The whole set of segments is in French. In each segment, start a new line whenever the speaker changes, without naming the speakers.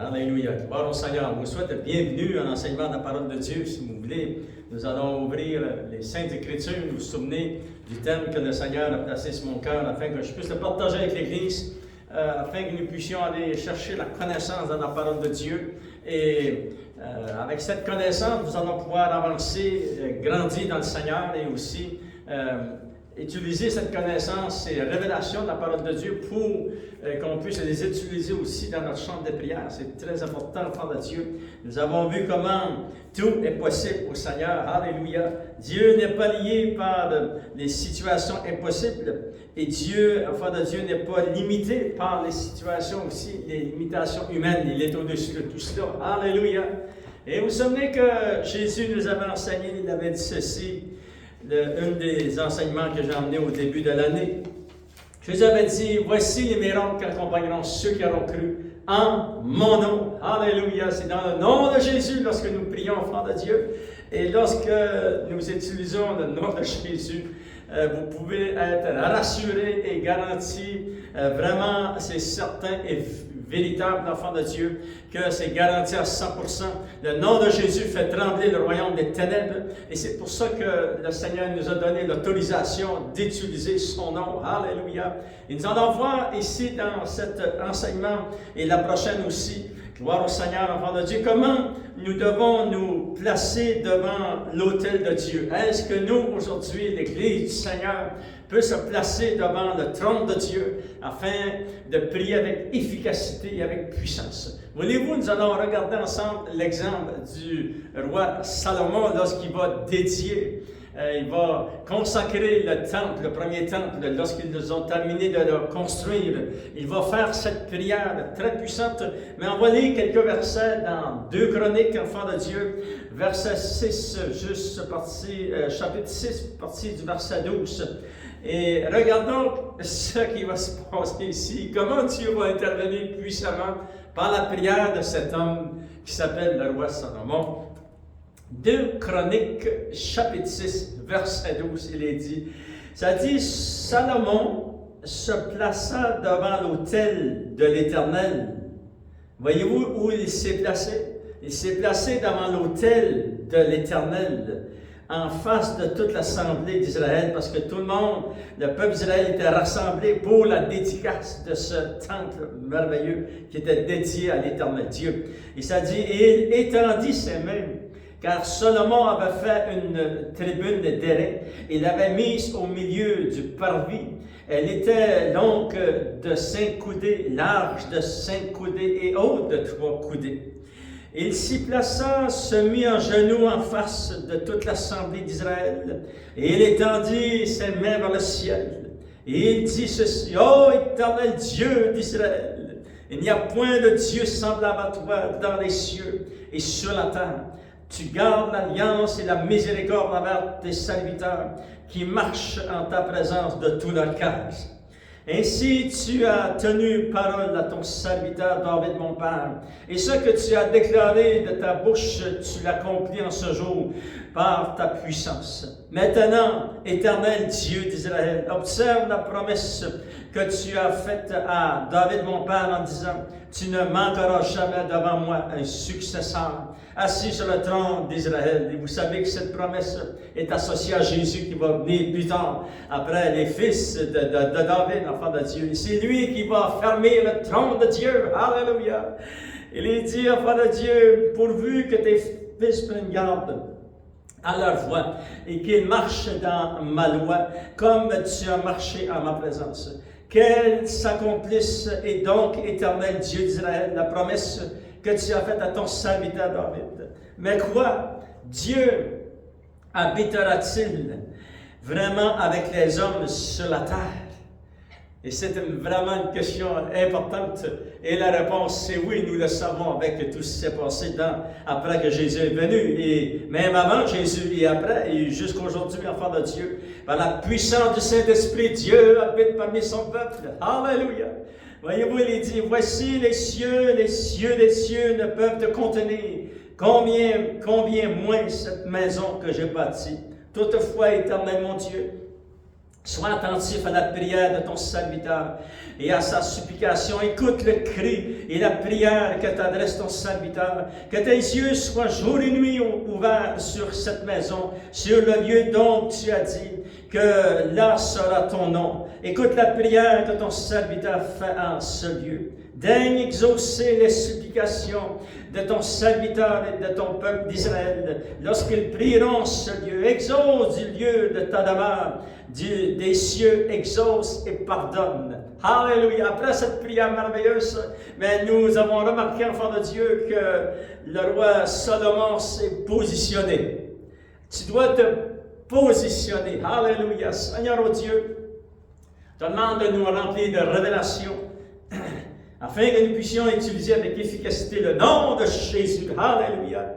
Alléluia. Gloire au Seigneur. On vous souhaite la bienvenue à l'enseignement de la parole de Dieu. Si vous voulez, nous allons ouvrir les Saintes Écritures. Vous vous souvenez du thème que le Seigneur a placé sur mon cœur afin que je puisse le partager avec l'Église, afin que nous puissions aller chercher la connaissance dans la parole de Dieu. Et avec cette connaissance, nous allons pouvoir avancer, grandir dans le Seigneur et aussi utiliser cette connaissance, ces révélations de la parole de Dieu pour qu'on puisse les utiliser aussi dans notre chambre de prière. C'est très important, enfant de Dieu. Nous avons vu comment tout est possible au Seigneur. Alléluia. Dieu n'est pas lié par les situations impossibles. Et Dieu, enfant de Dieu, n'est pas limité par les situations aussi, les limitations humaines. Il est au-dessus de tout cela. Alléluia. Et vous vous souvenez que Jésus nous avait enseigné, il avait dit ceci, un des enseignements que j'ai emmené au début de l'année. Jésus avait dit, voici les miracles qu'accompagneront ceux qui auront cru en mon nom. Alléluia. C'est dans le nom de Jésus lorsque nous prions, enfants de Dieu. Et lorsque nous utilisons le nom de Jésus, vous pouvez être rassurés et garantis, vraiment, c'est certain et véritable, enfant de Dieu, que c'est garanti à 100%. Le nom de Jésus fait trembler le royaume des ténèbres. Et c'est pour ça que le Seigneur nous a donné l'autorisation d'utiliser son nom. Alléluia. Et nous allons voir ici dans cet enseignement et la prochaine aussi, gloire au Seigneur, enfant de Dieu, comment nous devons nous placer devant l'autel de Dieu. Est-ce que nous, aujourd'hui, l'Église du Seigneur, peut se placer devant le trône de Dieu afin de prier avec efficacité et avec puissance? Voulez-vous, nous allons regarder ensemble l'exemple du roi Salomon lorsqu'il va dédier, il va consacrer le temple, le premier temple, lorsqu'ils ont terminé de le construire. Il va faire cette prière très puissante. Mais on va lire quelques versets dans 2 Chroniques, enfants de Dieu, verset 6, juste partie, chapitre 6, partie du verset 12. Et regardons ce qui va se passer ici. Comment Dieu va intervenir puissamment par la prière de cet homme qui s'appelle le roi Salomon. 2 Chroniques, chapitre 6, verset 12, il est dit, ça dit, Salomon se plaça devant l'autel de l'Éternel. Voyez-vous où il s'est placé? Il s'est placé devant l'autel de l'Éternel, en face de toute l'assemblée d'Israël, parce que tout le monde, le peuple d'Israël était rassemblé pour la dédicace de ce temple merveilleux qui était dédié à l'Éternel Dieu. Et ça dit, et il étendit ses mains, car Salomon avait fait une tribune d'airain, il l'avait mise au milieu du parvis. Elle était longue de 5 coudées, large de 5 coudées et haute de 3 coudées. Il s'y plaça, se mit en genoux en face de toute l'assemblée d'Israël, et il étendit ses mains vers le ciel. Et il dit ceci, ô éternel Dieu d'Israël, il n'y a point de Dieu semblable à toi dans les cieux et sur la terre. Tu gardes l'alliance et la miséricorde envers tes serviteurs qui marchent en ta présence de tout leur cœur. Ainsi tu as tenu parole à ton serviteur David mon père, et ce que tu as déclaré de ta bouche, tu l'accomplis en ce jour par ta puissance. Maintenant, éternel Dieu d'Israël, observe la promesse que tu as faite à David mon père en disant, tu ne manqueras jamais devant moi un successeur assis sur le trône d'Israël. Et vous savez que cette promesse est associée à Jésus qui va venir plus tard, après les fils de David, enfant de Dieu. C'est lui qui va fermer le trône de Dieu. Alléluia. Il est dit, enfant de Dieu, pourvu que tes fils prennent garde à leur voie et qu'ils marchent dans ma loi, comme tu as marché en ma présence. Qu'elle s'accomplisse, et donc, éternel Dieu d'Israël, la promesse que tu as faite à ton serviteur David. Mais quoi? Dieu habitera-t-il vraiment avec les hommes sur la terre? Et c'est vraiment une question importante. Et la réponse, c'est oui, nous le savons avec tout ce qui s'est passé après que Jésus est venu. Et même avant Jésus et après, et jusqu'aujourd'hui, enfant de Dieu, par la puissance du Saint-Esprit, Dieu habite parmi son peuple. Alléluia! Voyez-vous, il est dit, voici les cieux des cieux ne peuvent te contenir. Combien moins cette maison que j'ai bâtie. Toutefois, éternel mon Dieu, Sois attentif à la prière de ton serviteur et à sa supplication. Écoute le cri et la prière que t'adresse ton serviteur. Que tes yeux soient jour et nuit ouverts sur cette maison, sur le lieu dont tu as dit que là sera ton nom. Écoute la prière que ton serviteur fait en ce lieu. Daigne exaucer les supplications de ton serviteur et de ton peuple d'Israël lorsqu'ils prieront ce lieu. Exauce du lieu de ta demeure, des cieux, exauce et pardonne. Alléluia. Après cette prière merveilleuse, mais nous avons remarqué, enfant de Dieu, que le roi Salomon s'est positionné. Tu dois te positionner. Alléluia. Seigneur, oh Dieu, te demande de nous remplir de révélations afin que nous puissions utiliser avec efficacité le nom de Jésus. Alléluia.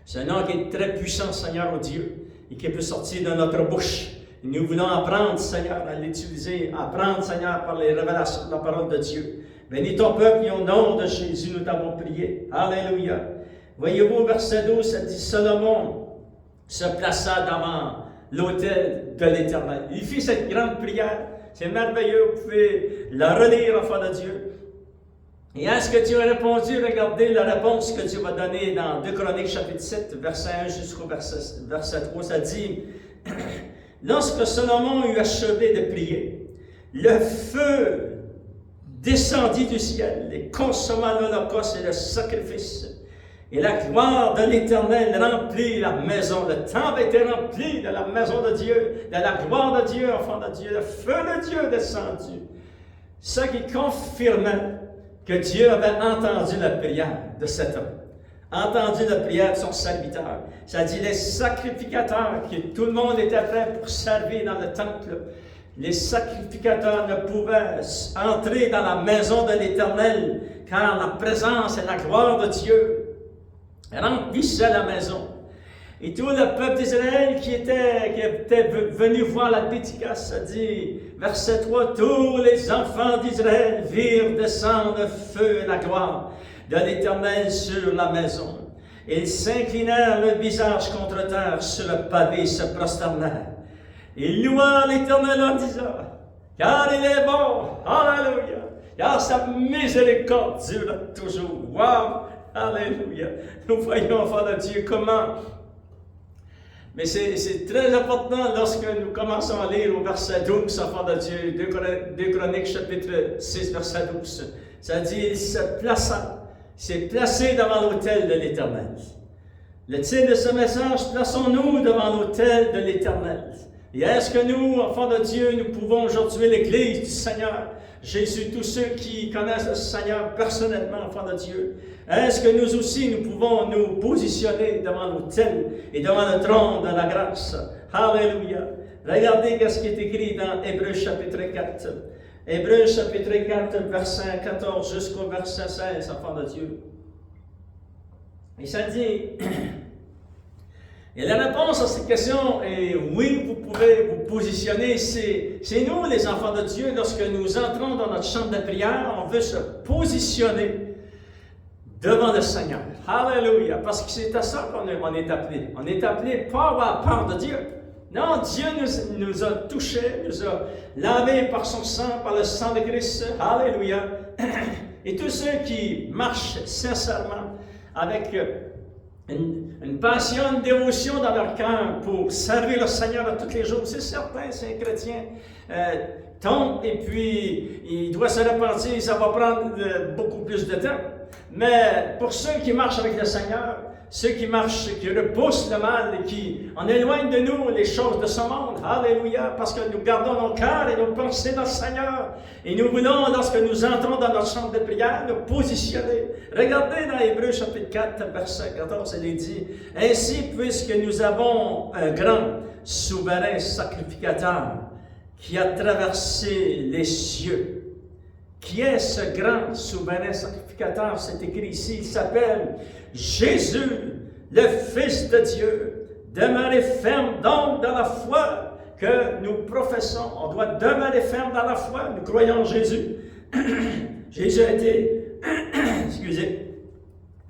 C'est un nom qui est très puissant, Seigneur, oh Dieu, et qui peut sortir de notre bouche. Et nous voulons apprendre, Seigneur, à l'utiliser, apprendre, Seigneur, par les révélations de la parole de Dieu. Bénis ton peuple et au nom de Jésus, nous t'avons prié. Alléluia. Voyez-vous, verset 12, ça dit, Salomon se plaça devant l'autel de l'Éternel. Il fit cette grande prière. C'est merveilleux, vous pouvez la relire, enfant de Dieu. Et est-ce que Dieu a répondu? Regardez la réponse que Dieu va donner dans 2 Chroniques, chapitre 7, verset 1 jusqu'au verset 3. Ça dit, lorsque Salomon eut achevé de prier, le feu descendit du ciel et consomma l'holocauste et le sacrifice. Et la gloire de l'Éternel remplit la maison. Le temple était rempli de la maison de Dieu, de la gloire de Dieu, enfant de Dieu. Le feu de Dieu est descendu. Ce qui confirmait que Dieu avait entendu la prière de cet homme, entendu la prière de son serviteur. Ça dit les sacrificateurs, que tout le monde était prêt pour servir dans le temple. Les sacrificateurs ne pouvaient entrer dans la maison de l'Éternel, car la présence et la gloire de Dieu remplissait la maison. Et tout le peuple d'Israël qui était venu voir la dédicace, ça dit, verset 3, tous les enfants d'Israël virent descendre le feu et la gloire de l'Éternel sur la maison. Ils s'inclinèrent le visage contre terre sur le pavé, se prosternèrent. Ils louèrent l'Éternel en disant, car il est bon, alléluia, car sa miséricorde dure toujours. Wow! Alléluia. Nous voyons, enfant de Dieu, comment. Mais c'est très important lorsque nous commençons à lire au verset 12, enfant de Dieu, 2 Chroniques, chapitre 6, verset 12. Ça dit, il s'est placé devant l'autel de l'Éternel. Le titre de ce message, plaçons-nous devant l'autel de l'Éternel. Et est-ce que nous, enfants de Dieu, nous pouvons aujourd'hui, l'Église du Seigneur, Jésus, tous ceux qui connaissent le Seigneur personnellement, enfants de Dieu, est-ce que nous aussi, nous pouvons nous positionner devant l'autel et devant le trône de la grâce? Alléluia! Regardez ce qui est écrit dans Hébreux chapitre 4. Hébreux chapitre 4, verset 14 jusqu'au verset 16, enfants de Dieu. Et ça dit, et la réponse à cette question est oui, vous pouvez vous positionner. C'est nous, les enfants de Dieu, lorsque nous entrons dans notre chambre de prière, on veut se positionner devant le Seigneur. Alléluia! Parce que c'est à ça qu'on est appelé. On est appelé pas à avoir peur de Dieu. Non, Dieu nous a touchés, nous a lavés par son sang, par le sang de Christ. Alléluia! Et tous ceux qui marchent sincèrement avec une passion, une dévotion dans leur cœur pour servir le Seigneur tous les jours. C'est certain, c'est un chrétien tombe et puis il doit se repentir, ça va prendre beaucoup plus de temps. Mais pour ceux qui marchent avec le Seigneur, ceux qui marchent, qui repoussent le mal et qui en éloignent de nous les choses de ce monde, alléluia, parce que nous gardons nos cœurs et nos pensées dans le Seigneur. Et nous voulons, lorsque nous entrons dans notre chambre de prière, nous positionner. Regardez dans Hébreux chapitre 4, verset 14, il est dit, « Ainsi, puisque nous avons un grand souverain sacrificateur qui a traversé les cieux. » Qui est ce grand souverain sacrificateur? C'est écrit ici, il s'appelle Jésus, le Fils de Dieu. Demeurez ferme donc dans la foi que nous professons. On doit demeurer ferme dans la foi. Nous croyons en Jésus. Jésus a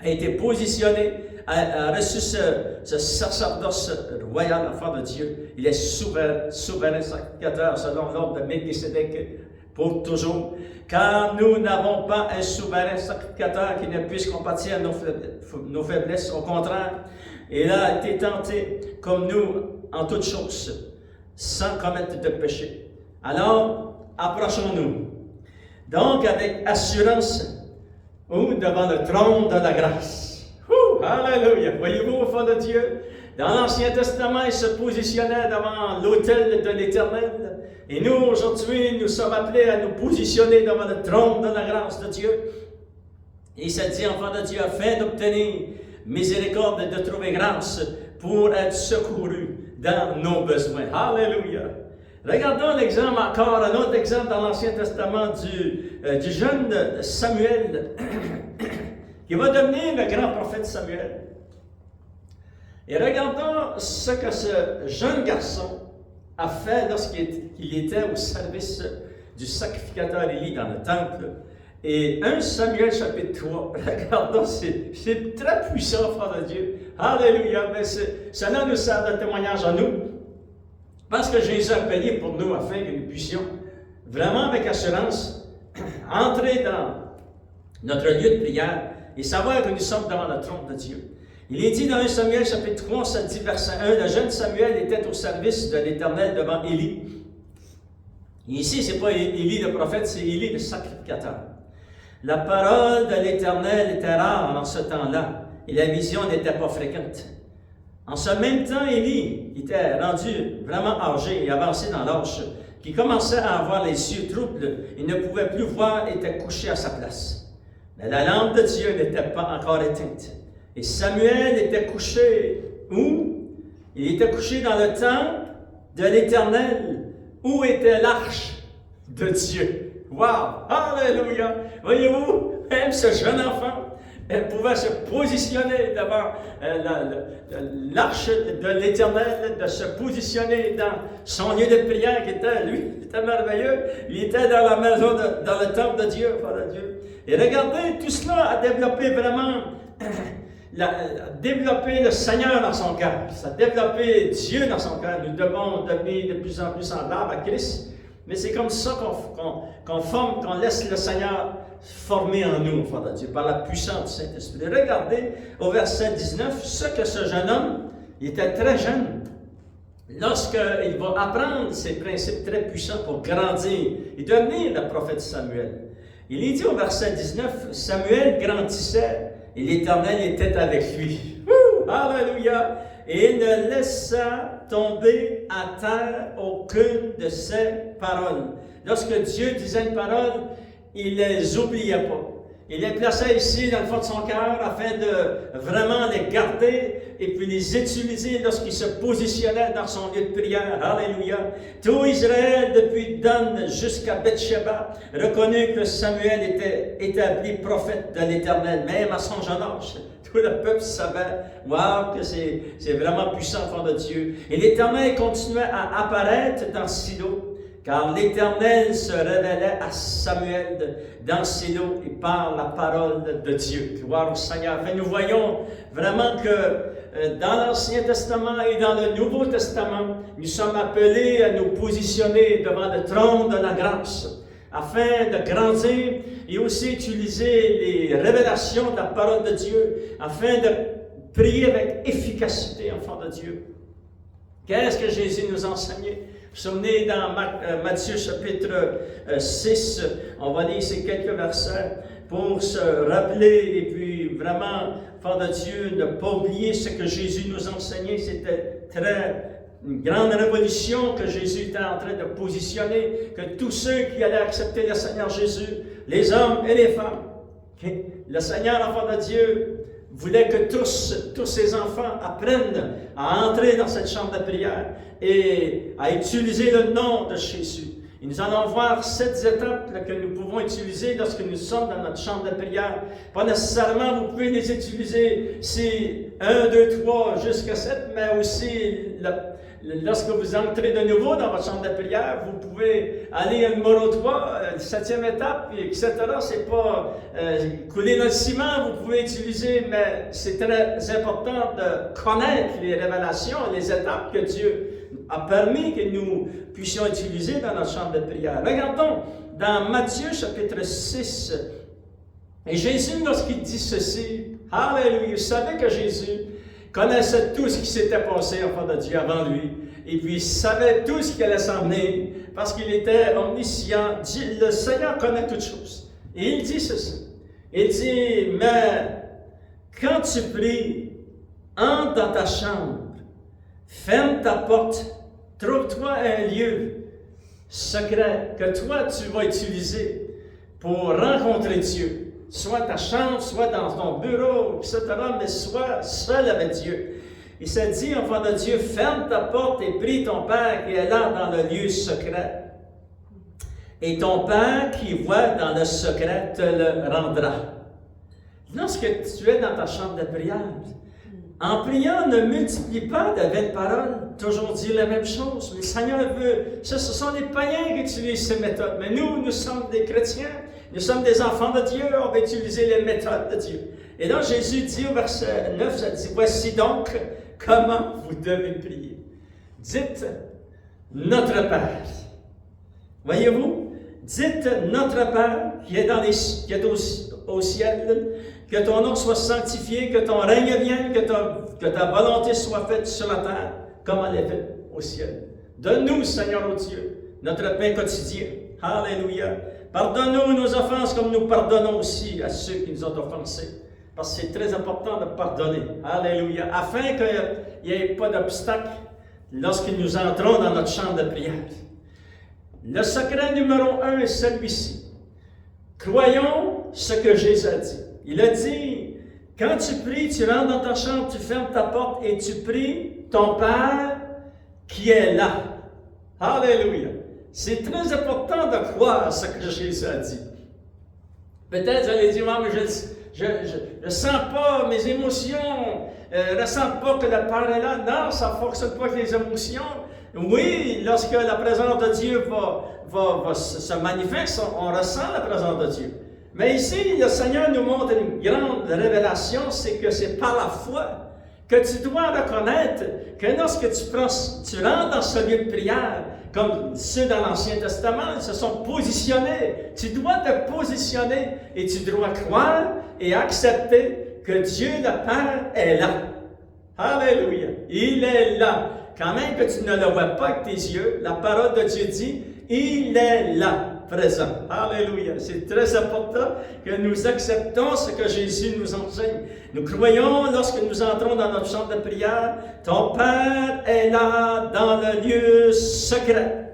été positionné a reçu ce sacerdoce royal, enfant de Dieu. Il est souverain sacrificateur selon l'ordre de Melchisédek pour toujours. Car nous n'avons pas un souverain sacrificateur qui ne puisse compatir à nos faiblesses. Au contraire, il a été tenté comme nous en toutes choses, sans commettre de péché. Alors, approchons-nous. Donc, avec assurance, ou devant le trône de la grâce. Alléluia! Voyez-vous, au fond de Dieu, dans l'Ancien Testament, il se positionnait devant l'autel de l'Éternel. Et nous, aujourd'hui, nous sommes appelés à nous positionner devant le trône de la grâce de Dieu. Et il s'est dit, enfant de Dieu, afin d'obtenir miséricorde et de trouver grâce pour être secouru dans nos besoins. Alléluia! Regardons l'exemple encore, un autre exemple dans l'Ancien Testament du jeune Samuel, qui va devenir le grand prophète Samuel. Et regardons ce que ce jeune garçon a fait lorsqu'il était au service du sacrificateur Élie dans le temple. Et 1 Samuel chapitre 3, regardons, c'est très puissant, frère de Dieu. Alléluia! Mais cela nous sert de témoignage à nous. Parce que Jésus a payé pour nous afin que nous puissions vraiment avec assurance entrer dans notre lieu de prière et savoir que nous sommes devant le trône de Dieu. Il est dit dans 1 Samuel chapitre 3, ça dit verset 1, le jeune Samuel était au service de l'Éternel devant Élie. Et ici, ce n'est pas Élie le prophète, c'est Élie le sacrificateur. La parole de l'Éternel était rare en ce temps-là et la vision n'était pas fréquente. En ce même temps, Élie était rendu vraiment âgé et avancé dans l'âge, qui commençait à avoir les yeux troubles, il ne pouvait plus voir et était couché à sa place. Mais la lampe de Dieu n'était pas encore éteinte. Et Samuel était couché où? Il était couché dans le temple de l'Éternel, où était l'arche de Dieu. Wow! Alléluia! Voyez-vous, même ce jeune enfant, elle pouvait se positionner devant l'arche de l'Éternel, de se positionner dans son lieu de prière qui était, lui, c'était merveilleux. Il était dans la maison, dans le temple de Dieu, Père de Dieu. Et regardez, tout cela a développé vraiment, développé le Seigneur dans son cœur. Ça a développé Dieu dans son cœur. Nous devons devenir de plus en plus semblables à Christ. Mais c'est comme ça qu'on laisse le Seigneur former en nous, enfants de Dieu, par la puissance du Saint-Esprit. Regardez au verset 19, ce que ce jeune homme, il était très jeune, lorsqu'il va apprendre ces principes très puissants pour grandir et devenir le prophète Samuel. Il est dit au verset 19, Samuel grandissait et l'Éternel était avec lui. Alléluia! Et il ne laissa tomber à terre aucune de ses paroles. Lorsque Dieu disait une parole, il ne les oubliait pas. Il les plaçait ici dans le fond de son cœur afin de vraiment les garder et puis les utiliser lorsqu'il se positionnait dans son lieu de prière. Alléluia! Tout Israël, depuis Dan jusqu'à Bethsheba, reconnut que Samuel était établi prophète de l'Éternel, même à son jeune âge. Tout le peuple savait, wow, que c'est vraiment puissant, enfant de Dieu. Et l'Éternel continuait à apparaître dans Silo, car l'Éternel se révélait à Samuel dans Silo et par la parole de Dieu. Gloire au Seigneur. Et nous voyons vraiment que dans l'Ancien Testament et dans le Nouveau Testament, nous sommes appelés à nous positionner devant le trône de la grâce, afin de grandir et aussi utiliser les révélations de la parole de Dieu, afin de prier avec efficacité, enfants de Dieu. Qu'est-ce que Jésus nous a enseigné? Vous vous souvenez dans Matthieu chapitre 6, on va lire ces quelques versets pour se rappeler et puis vraiment, enfants de Dieu, ne pas oublier ce que Jésus nous a enseigné. C'était une grande révolution que Jésus était en train de positionner, que tous ceux qui allaient accepter le Seigneur Jésus, les hommes et les femmes, le Seigneur, enfant de Dieu, voulait que tous ses enfants apprennent à entrer dans cette chambre de prière et à utiliser le nom de Jésus. Et nous allons voir 7 étapes que nous pouvons utiliser lorsque nous sommes dans notre chambre de prière. Pas nécessairement, vous pouvez les utiliser, c'est 1, 2, 3 jusqu'à 7, mais aussi lorsque vous entrez de nouveau dans votre chambre de prière, vous pouvez aller au numéro 3, 7e étape, etc. C'est pas couler dans le ciment, vous pouvez utiliser, mais c'est très important de connaître les révélations, les étapes que Dieu a permis que nous puissions utiliser dans notre chambre de prière. Regardons dans Matthieu chapitre 6, et Jésus, lorsqu'il dit ceci, alléluia, vous savez que Jésus connaissait tout ce qui s'était passé enfant de Dieu avant lui, et puis il savait tout ce qui allait s'en venir, parce qu'il était omniscient. Le Seigneur connaît toutes choses. Et il dit ceci, il dit, mais quand tu pries, entre dans ta chambre, ferme ta porte, trouve-toi un lieu secret que toi tu vas utiliser pour rencontrer Dieu. Soit ta chambre, soit dans ton bureau, etc., mais sois seul avec Dieu. Il s'est dit, enfant de Dieu, ferme ta porte et prie ton Père qui est là dans le lieu secret. Et ton Père qui voit dans le secret te le rendra. Lorsque tu es dans ta chambre de prière, en priant, ne multiplie pas de vaines paroles, toujours dire la même chose. Mais le Seigneur veut, ce sont les païens qui utilisent ces méthodes. Mais nous sommes des chrétiens, nous sommes des enfants de Dieu, on va utiliser les méthodes de Dieu. Et là, Jésus dit au verset 9, ça dit, voici donc comment vous devez prier. Dites, notre Père. Voyez-vous? Dites, notre Père, qui est au ciel, que ton nom soit sanctifié, que ton règne vienne, que ta volonté soit faite sur la terre, comme elle est faite au ciel. Donne-nous, Seigneur, ô Dieu, notre pain quotidien. Alléluia. Pardonne-nous nos offenses comme nous pardonnons aussi à ceux qui nous ont offensés. Parce que c'est très important de pardonner. Alléluia. Afin qu'il n'y ait pas d'obstacle lorsque nous entrons dans notre chambre de prière. Le secret numéro 1 est celui-ci. Croyons ce que Jésus a dit. Il a dit, quand tu pries, tu rentres dans ta chambre, tu fermes ta porte et tu pries ton Père qui est là. Alléluia. C'est très important de croire ce que Jésus a dit. Peut-être vous allez dire, mais je ne sens pas mes émotions, je ne sens pas que le Père est là. Non, ça ne fonctionne pas avec les émotions. Oui, lorsque la présence de Dieu se manifeste, on ressent la présence de Dieu. Mais ici, le Seigneur nous montre une grande révélation, c'est que c'est par la foi que tu dois reconnaître que lorsque tu rentres dans ce lieu de prière, comme ceux dans l'Ancien Testament, ils se sont positionnés. Tu dois te positionner et tu dois croire et accepter que Dieu le Père est là. Alléluia. Il est là. Quand même que tu ne le vois pas avec tes yeux, la parole de Dieu dit, il est là. Présent. Alléluia. C'est très important que nous acceptons ce que Jésus nous enseigne. Nous croyons lorsque nous entrons dans notre chambre de prière, ton Père est là dans le lieu secret.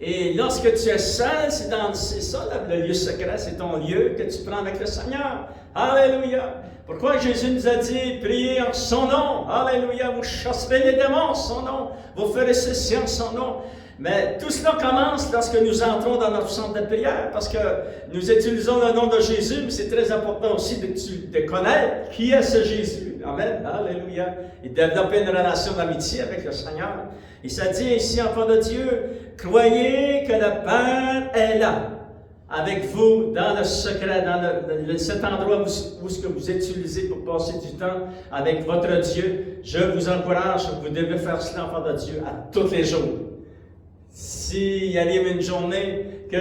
Et lorsque tu es seul, c'est ça le lieu secret, c'est ton lieu que tu prends avec le Seigneur. Alléluia. Pourquoi Jésus nous a dit, priez en son nom. Alléluia. Vous chasserez les démons en son nom. Vous ferez ceci en son nom. Mais tout cela commence lorsque nous entrons dans notre centre de prière, parce que nous utilisons le nom de Jésus, mais c'est très important aussi de connaître qui est ce Jésus. Amen. Alléluia. Et développer une relation d'amitié avec le Seigneur. Et ça dit ici, enfant de Dieu, croyez que le Père est là, avec vous, dans le secret, dans cet endroit où ce que vous utilisez pour passer du temps avec votre Dieu. Je vous encourage, vous devez faire cela, enfant de Dieu, à tous les jours. S'il arrive une journée que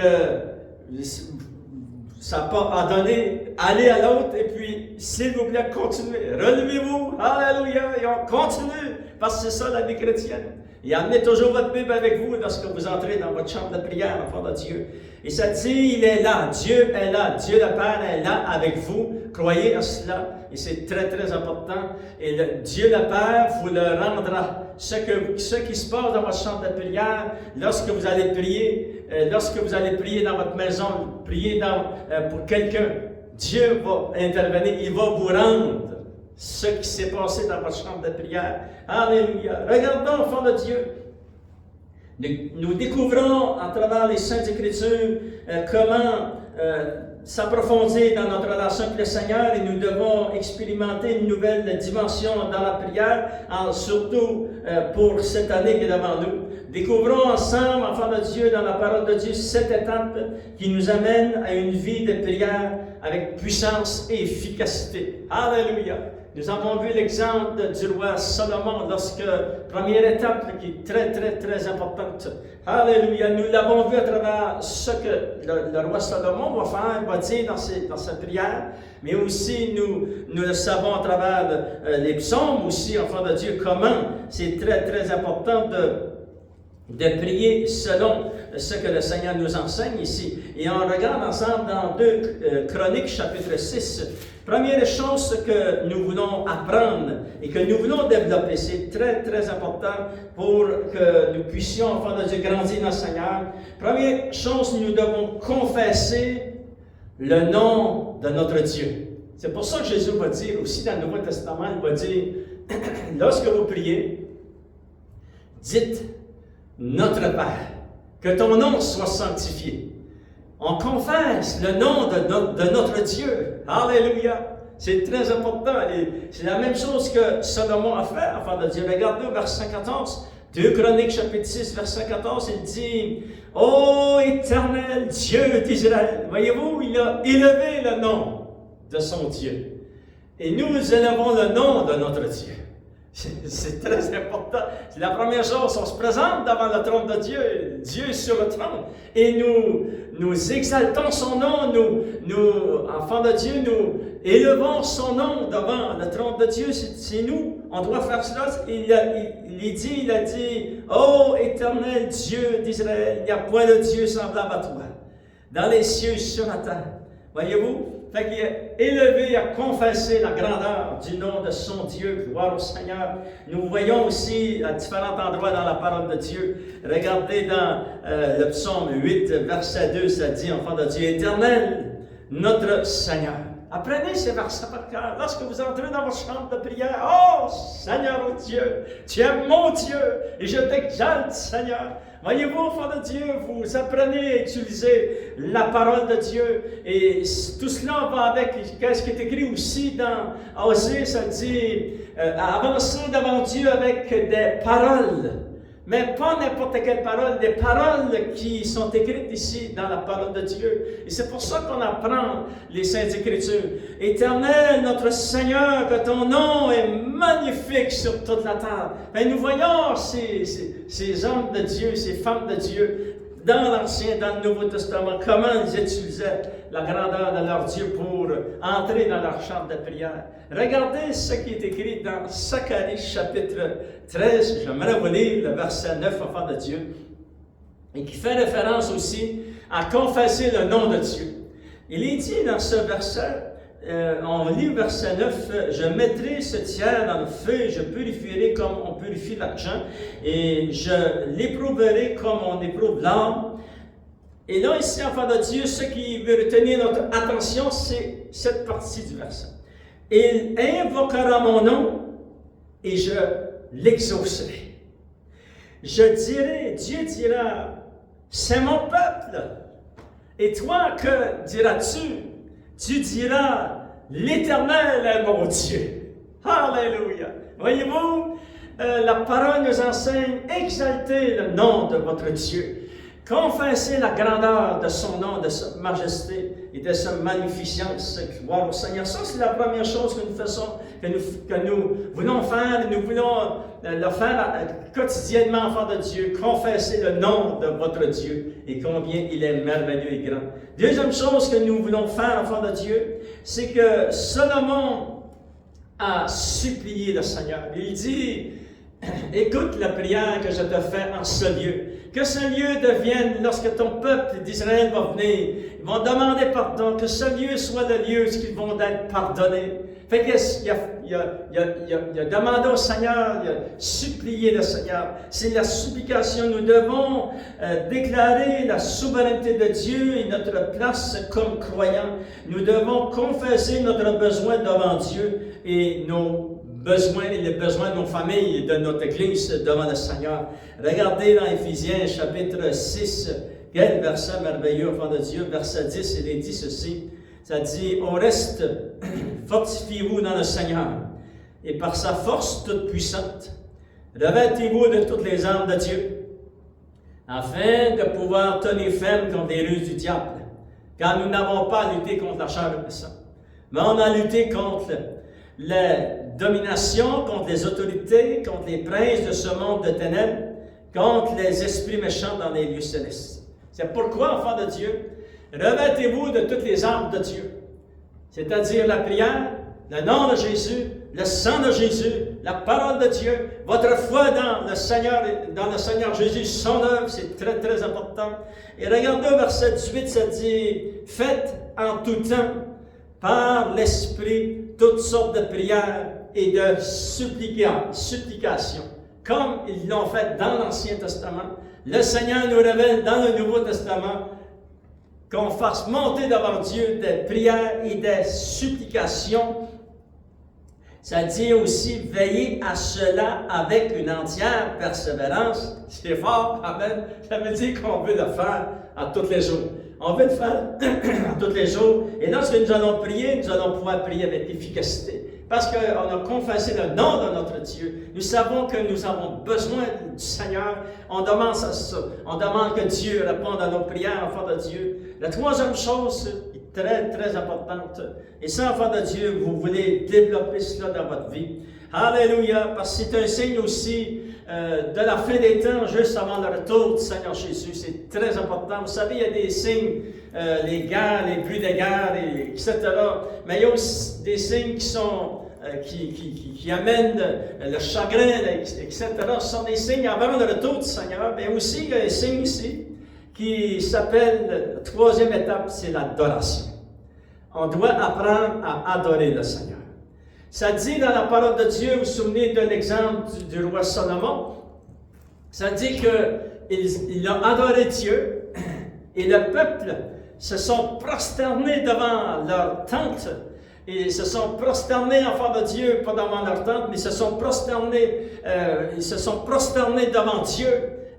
ça n'a pas à donner, allez à l'autre et puis, s'il vous plaît, continuez. Relevez-vous, alléluia, et on continue, parce que c'est ça la vie chrétienne. Et amenez toujours votre Bible avec vous lorsque vous entrez dans votre chambre de prière, enfant de Dieu. Et ça dit, il est là, Dieu est là, Dieu le Père est là avec vous. Croyez à cela, et c'est très très important. Et Dieu le Père vous le rendra. Ce qui se passe dans votre chambre de prière, lorsque vous allez prier dans votre maison, prier pour quelqu'un, Dieu va intervenir, il va vous rendre ce qui s'est passé dans votre chambre de prière. Alléluia. Regardons, enfants de Dieu. Nous découvrons à travers les Saintes Écritures comment s'approfondir dans notre relation avec le Seigneur, et nous devons expérimenter une nouvelle dimension dans la prière, surtout pour cette année qui est devant nous. Découvrons ensemble, enfants de Dieu, dans la parole de Dieu, cette étape qui nous amène à une vie de prière avec puissance et efficacité. Alléluia! Nous avons vu l'exemple du roi Salomon lorsque, première étape qui est très, très, très importante. Alléluia! Nous l'avons vu à travers ce que le roi Salomon va faire, va dire dans sa prière, mais aussi nous le savons à travers les psaumes aussi, enfants de Dieu, comment c'est très, très important de prier selon ce que le Seigneur nous enseigne ici. Et on regarde ensemble dans 2 Chroniques, chapitre 6, première chose que nous voulons apprendre et que nous voulons développer, c'est très, très important pour que nous puissions, enfants de Dieu, grandir dans le Seigneur. Première chose, nous devons confesser le nom de notre Dieu. C'est pour ça que Jésus va dire aussi dans le Nouveau Testament, il va dire, lorsque vous priez, dites notre Père, que ton nom soit sanctifié. On confesse le nom de notre Dieu. Alléluia! C'est très important. Et c'est la même chose que Salomon a fait, afin de dire, regardez au verset 14, 2 Chroniques, chapitre 6, verset 14, il dit, « Ô éternel Dieu d'Israël! » Voyez-vous, il a élevé le nom de son Dieu. Et nous élevons le nom de notre Dieu. C'est très important. C'est la première chose. On se présente devant le trône de Dieu. Dieu est sur le trône. Et nous exaltons son nom. Nous, enfants de Dieu, nous élevons son nom devant le trône de Dieu. C'est nous. On doit faire cela. Il a dit, ô éternel Dieu d'Israël, il n'y a point de Dieu semblable à toi, dans les cieux, sur la terre. Voyez-vous? Fait qu'il est élevé à confesser la grandeur du nom de son Dieu, gloire au Seigneur. Nous voyons aussi à différents endroits dans la parole de Dieu. Regardez dans le psaume 8, verset 2, ça dit, enfant de Dieu, éternel, notre Seigneur. Apprenez ces versets par cœur. Lorsque vous entrez dans votre chambre de prière, oh Seigneur, oh Dieu, tu es mon Dieu, et je t'exalte, Seigneur. Voyez-vous, enfants de Dieu, vous apprenez à utiliser la parole de Dieu, et tout cela va avec ce qui est écrit aussi dans Osée, ça dit, avancer devant Dieu avec des paroles. Mais pas n'importe quelle parole, des paroles qui sont écrites ici dans la parole de Dieu. Et c'est pour ça qu'on apprend les Saintes Écritures. Éternel, notre Seigneur, que ton nom est magnifique sur toute la terre. Et nous voyons ces hommes de Dieu, ces femmes de Dieu, dans l'Ancien, dans le Nouveau Testament, comment ils utilisaient la grandeur de leur Dieu pour entrer dans leur chambre de prière. Regardez ce qui est écrit dans Zacharie, chapitre 13. J'aimerais vous lire le verset 9, enfant de Dieu, et qui fait référence aussi à confesser le nom de Dieu. Il est dit dans ce verset, on lit le verset 9, « Je mettrai ce tiers dans le feu, je purifierai comme on purifie l'argent, et je l'éprouverai comme on éprouve l'or. » Et là, ici, enfant de Dieu, ce qui veut retenir notre attention, c'est cette partie du verset. « Il invoquera mon nom, et je l'exaucerai. » Je dirai, Dieu dira, « C'est mon peuple. » Et toi, que diras-tu? Tu diras, l'Éternel est mon Dieu. Alléluia. Voyez-vous, la parole nous enseigne, exaltez le nom de votre Dieu. Confessez la grandeur de son nom, de sa majesté et de sa magnificence. Gloire au Seigneur. Ça, c'est la première chose que nous faisons, que nous voulons faire, et nous voulons le faire quotidiennement, enfants de Dieu. Confessez le nom de votre Dieu et combien il est merveilleux et grand. Deuxième chose que nous voulons faire, enfants de Dieu, c'est que Salomon a supplié le Seigneur. Il dit, écoute la prière que je te fais en ce lieu. Que ce lieu devienne, lorsque ton peuple d'Israël va venir, ils vont demander pardon, que ce lieu soit le lieu où ils vont être pardonnés. Fait qu'il a demandé au Seigneur, il a supplié le Seigneur. C'est la supplication. Nous devons déclarer la souveraineté de Dieu et notre place comme croyants. Nous devons confesser notre besoin devant Dieu et nos besoins et les besoins de nos familles et de notre Église devant le Seigneur. Regardez dans Éphésiens chapitre 6, quel verset merveilleux, enfant de Dieu, verset 10, il est dit ceci, ça dit, au reste, fortifiez-vous dans le Seigneur, et par sa force toute puissante, Revêtez-vous de toutes les armes de Dieu, afin de pouvoir tenir ferme contre les ruses du diable. Car nous n'avons pas à lutter contre la chair et le sang, mais on a lutté contre la domination, contre les autorités, contre les princes de ce monde de ténèbres, contre les esprits méchants dans les lieux célestes. C'est pourquoi, enfants de Dieu, revêtez-vous de toutes les armes de Dieu, c'est-à-dire la prière, le nom de Jésus, le sang de Jésus, la parole de Dieu, votre foi dans le Seigneur Jésus, son œuvre, c'est très, très important. Et regardez au verset 18, ça dit, faites en tout temps, par l'Esprit, toutes sortes de prières et de supplications, comme ils l'ont fait dans l'Ancien Testament. Le Seigneur nous révèle dans le Nouveau Testament qu'on fasse monter devant Dieu des prières et des supplications. Ça dit aussi, veillez à cela avec une entière persévérance. C'est fort, amen. Ça veut dire qu'on veut le faire à tous les jours. On veut le faire à tous les jours. Et lorsque nous allons prier, nous allons pouvoir prier avec efficacité. Parce qu'on a confessé le nom de notre Dieu. Nous savons que nous avons besoin du Seigneur. On demande ça. On demande que Dieu réponde à nos prières, enfants de Dieu. La troisième chose, très, très importante. Et ça, enfants de Dieu, vous voulez développer cela dans votre vie. Alléluia, parce que c'est un signe aussi de la fin des temps, juste avant le retour du Seigneur Jésus. C'est très important. Vous savez, il y a des signes, les guerres, les bruits des guerres, etc. Mais il y a aussi des signes qui sont qui amènent le chagrin, etc. Ce sont des signes avant le retour du Seigneur. Mais aussi, il y a un signe ici qui s'appelle, la troisième étape, c'est l'adoration. On doit apprendre à adorer le Seigneur. Ça dit dans la parole de Dieu, vous vous souvenez de l'exemple du roi Salomon, ça dit qu'il a adoré Dieu et le peuple se sont prosternés devant leur tente. Ils se sont prosternés, enfants de Dieu, pas devant leur tente, mais ils se sont prosternés devant Dieu.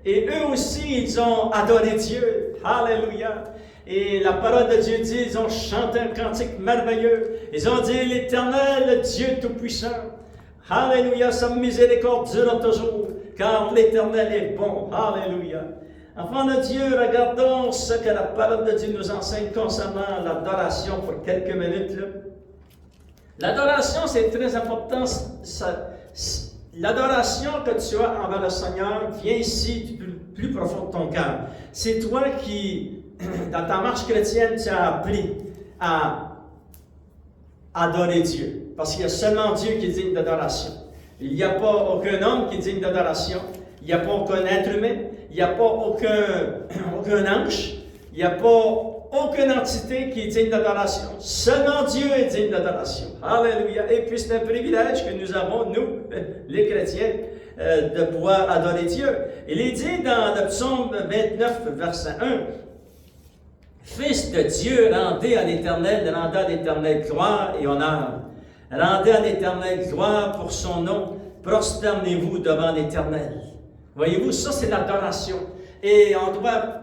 Et eux aussi, ils ont adoré Dieu. Alléluia. Et la parole de Dieu dit, ils ont chanté un cantique merveilleux. Ils ont dit, l'Éternel, Dieu Tout-Puissant. Alléluia, sa miséricorde durera toujours, car l'Éternel est bon. Alléluia. Enfants de Dieu, regardons ce que la parole de Dieu nous enseigne concernant l'adoration pour quelques minutes. L'adoration, c'est très important. L'adoration que tu as envers le Seigneur vient ici du plus profond de ton cœur. C'est toi qui, dans ta marche chrétienne, tu as appris à adorer Dieu. Parce qu'il y a seulement Dieu qui est digne d'adoration. Il n'y a pas aucun homme qui est digne d'adoration. Il n'y a pas aucun être humain. Il n'y a pas aucun ange. Il n'y a pas aucune entité qui est digne d'adoration. Seulement Dieu est digne d'adoration. Alléluia. Et puis c'est un privilège que nous avons, nous, les chrétiens, de pouvoir adorer Dieu. Il est dit dans le psaume 29, verset 1, « Fils de Dieu, rendez à l'Éternel gloire et honneur. Rendez à l'Éternel gloire pour son nom. Prosternez-vous devant l'Éternel. » Voyez-vous, ça c'est l'adoration. Et on doit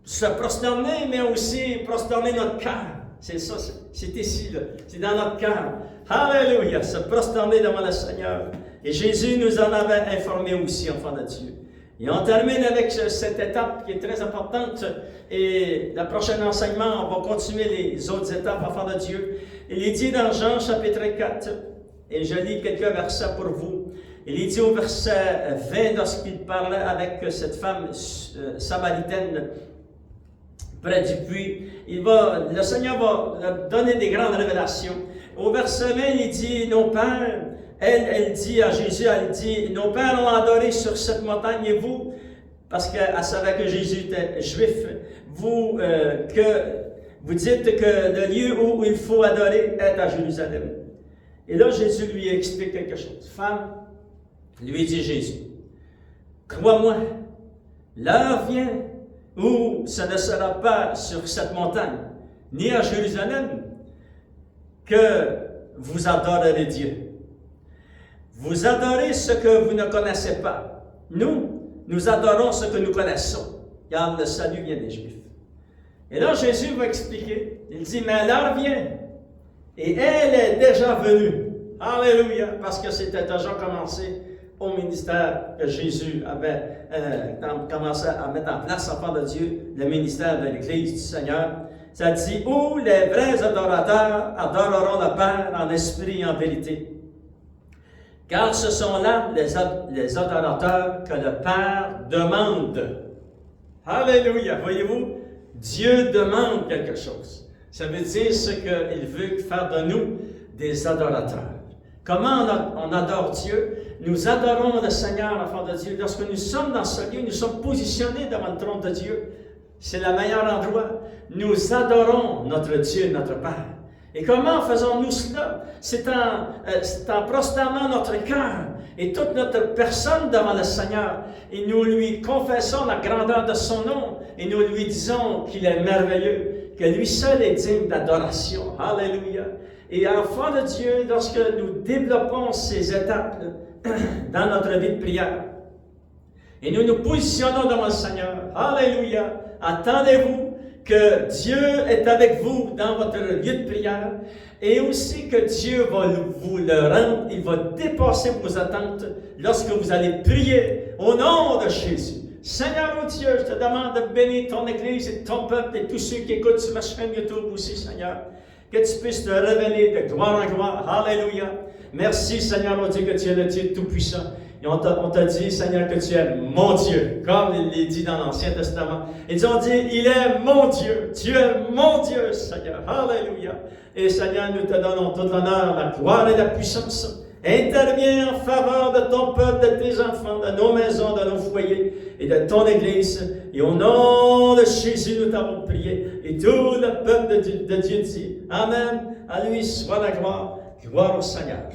se prosterner, mais aussi prosterner notre cœur. C'est ça, c'est ici, là. C'est dans notre cœur. Alléluia, se prosterner devant le Seigneur. Et Jésus nous en avait informé aussi, enfants de Dieu. Et on termine avec cette étape qui est très importante. Et le prochain enseignement, on va continuer les autres étapes, enfants de Dieu. Il est dit dans Jean chapitre 4, et je lis quelques versets pour vous. Il est dit au verset 20, lorsqu'il parlait avec cette femme samaritaine près du puits, le Seigneur va donner des grandes révélations. Au verset 20, il dit, nos pères, elle dit à Jésus, elle dit, nos pères ont adoré sur cette montagne et vous, parce qu'elle savait que Jésus était juif, vous dites que le lieu où il faut adorer est à Jérusalem. Et là, Jésus lui explique quelque chose. Femme, lui dit Jésus, crois-moi, l'heure vient où ce ne sera pas sur cette montagne, ni à Jérusalem, que vous adorerez Dieu. Vous adorez ce que vous ne connaissez pas. Nous adorons ce que nous connaissons, car le salut vient des Juifs. Et là, Jésus va expliquer. Il dit, mais l'heure vient, et elle est déjà venue. Alléluia, parce que c'était déjà commencé au ministère que Jésus avait commencé à mettre en place, enfant de Dieu, le ministère de l'Église du Seigneur. Ça dit, où les vrais adorateurs adoreront le Père en esprit et en vérité. Car ce sont là les adorateurs que le Père demande. Alléluia! Voyez-vous, Dieu demande quelque chose. Ça veut dire ce qu'il veut faire de nous des adorateurs. Comment on adore Dieu? Nous adorons le Seigneur, enfant de Dieu. Lorsque nous sommes dans ce lieu, nous sommes positionnés devant le trône de Dieu. C'est le meilleur endroit. Nous adorons notre Dieu, notre Père. Et comment faisons-nous cela? C'est en prosternant notre cœur et toute notre personne devant le Seigneur. Et nous lui confessons la grandeur de son nom. Et nous lui disons qu'il est merveilleux, que lui seul est digne d'adoration. Alléluia. Et enfant de Dieu, lorsque nous développons ces étapes dans notre vie de prière, et nous nous positionnons devant le Seigneur, alléluia, attendez-vous que Dieu est avec vous dans votre lieu de prière et aussi que Dieu va vous le rendre, il va dépasser vos attentes lorsque vous allez prier au nom de Jésus. Seigneur, oh Dieu, je te demande de bénir ton Église et ton peuple et tous ceux qui écoutent sur ma chaîne YouTube aussi, Seigneur. Que tu puisses te révéler de gloire en gloire. Alléluia. Merci, Seigneur, oh Dieu, que tu es le Dieu Tout-Puissant. Et on t'a dit, Seigneur, que tu es mon Dieu, comme il l'est dit dans l'Ancien Testament. Ils ont dit, il est mon Dieu. Tu es mon Dieu, Seigneur. Alléluia. Et Seigneur, nous te donnons tout l'honneur, la gloire et la puissance. Interviens en faveur de ton peuple, de tes enfants, de nos maisons, de nos foyers et de ton Église. Et au nom de Jésus, nous t'avons prié. Et tout le peuple de Dieu dit, Amen. À lui soit la gloire. Gloire au Seigneur.